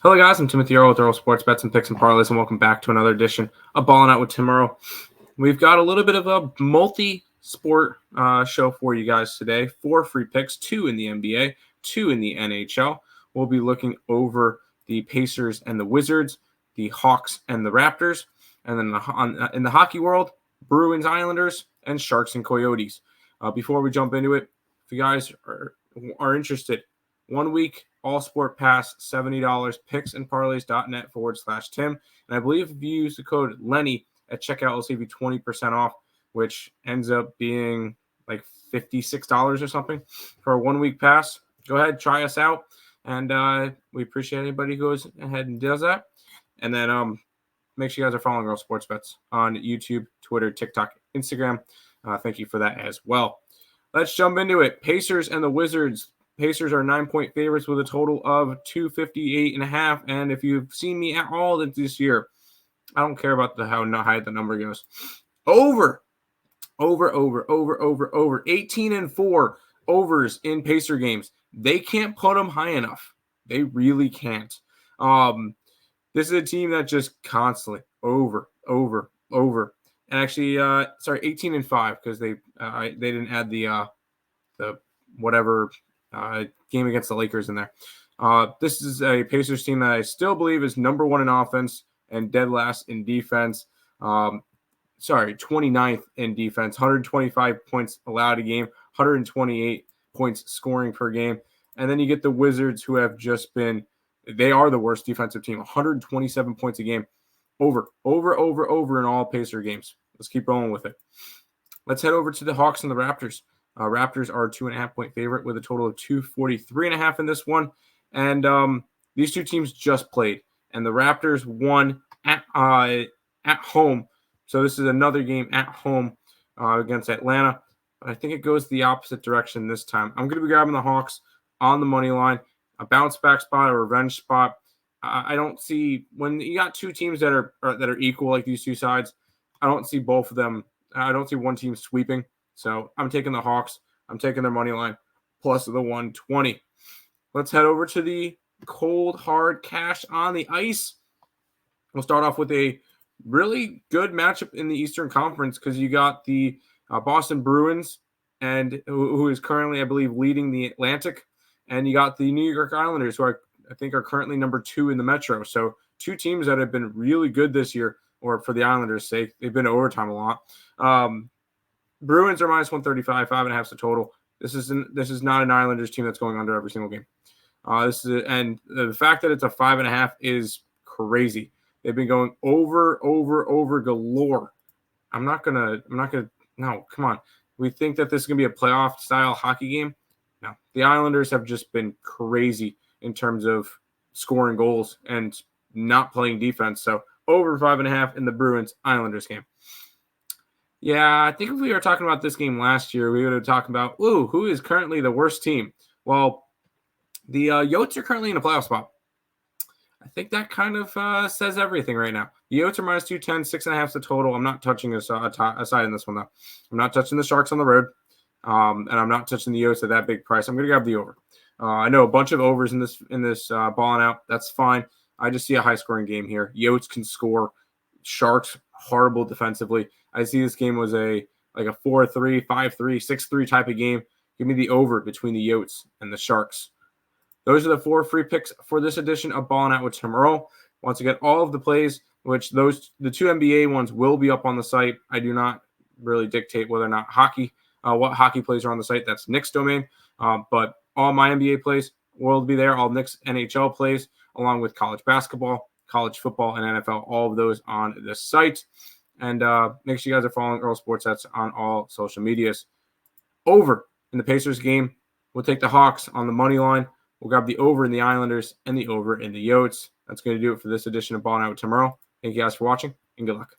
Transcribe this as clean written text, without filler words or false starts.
Hello, guys. I'm Timothy Earle with Earle Sports Bets and Picks and Parlays, and welcome back to another edition of Ballin Out with Tim Earle. We've got a little bit of a multi-sport show for you guys today. 4 free picks, 2 in the NBA, 2 in the NHL. We'll be looking over the Pacers and the Wizards, the Hawks and the Raptors, and then in the hockey world, Bruins, Islanders, and Sharks and Coyotes. Before we jump into it, if you guys are interested, 1 week all sport pass, $70, picksandparlays.net/Tim. And I believe if you use the code Lenny at checkout, it'll save you 20% off, which ends up being like $56 or something for a 1 week pass. Go ahead, try us out. And we appreciate anybody who goes ahead and does that. And then make sure you guys are following Earle Sports Bets on YouTube, Twitter, TikTok, Instagram. Thank you for that as well. Let's jump into it. Pacers and the Wizards. Pacers are 9-point favorites with a total of 258.5. And if you've seen me at all this year, I don't care about how high the number goes. Over. 18-4 overs in Pacer games. They can't put them high enough. They really can't. This is a team that just constantly over. And actually, 18-5 because they didn't add the whatever game against the Lakers in there. This is a Pacers team that I still believe is number 1 in offense and dead last in defense. 29th in defense, 125 points allowed a game, 128 points scoring per game. And then you get the Wizards, who have just been, they are the worst defensive team, 127 points a game. Over in all Pacer games. Let's keep rolling with it. Let's head over to the Hawks and the Raptors. Raptors are a 2.5-point favorite with a total of 243.5 in this one. And these two teams just played. And the Raptors won at home. So this is another game at home against Atlanta. But I think it goes the opposite direction this time. I'm going to be grabbing the Hawks on the money line. A bounce back spot, a revenge spot. I don't see, when you got two teams that are equal like these two sides, I don't see both of them. I don't see one team sweeping. So I'm taking the Hawks. I'm taking their money line plus the 120. Let's head over to the cold, hard cash on the ice. We'll start off with a really good matchup in the Eastern Conference because you got the Boston Bruins, and who is currently, I believe, leading the Atlantic. And you got the New York Islanders, who I think are currently number 2 in the Metro. So two teams that have been really good this year, or for the Islanders' sake, they've been to overtime a lot. Bruins are minus 135, 5.5 is the total. This is not an Islanders team that's going under every single game. And the fact that it's a 5.5 is crazy. They've been going over galore. No, come on. We think that this is going to be a playoff style hockey game. No, the Islanders have just been crazy in terms of scoring goals and not playing defense. So over 5.5 in the Bruins Islanders game. Yeah, I think if we were talking about this game last year, we would have talked about, who is currently the worst team? Well, the Yotes are currently in a playoff spot. I think that kind of says everything right now. The Yotes are minus 210, 6.5 is the total. I'm not touching a side in this one, though. I'm not touching the Sharks on the road, and I'm not touching the Yotes at that big price. I'm going to grab the over. I know a bunch of overs in this balling out. That's fine. I just see a high-scoring game here. Yotes can score. Sharks, horrible defensively. I see this game was a 4-3, 5-3, 6-3 type of game. Give me the over between the Yotes and the Sharks. Those are the 4 free picks for this edition of Ballin' Out with Tim Earle. Once again, all of the plays, the 2 NBA ones will be up on the site. I do not really dictate whether or not what hockey plays are on the site. That's Nick's domain. But all my NBA plays will be there. All Nick's NHL plays, along with college basketball, college football, and NFL, all of those on the site. And make sure you guys are following Earle Sports Bets on all social medias. Over in the Pacers game, we'll take the Hawks on the money line. We'll grab the over in the Islanders and the over in the Yotes. That's going to do it for this edition of Ballin' Out with Tim Earle. Thank you guys for watching, and good luck.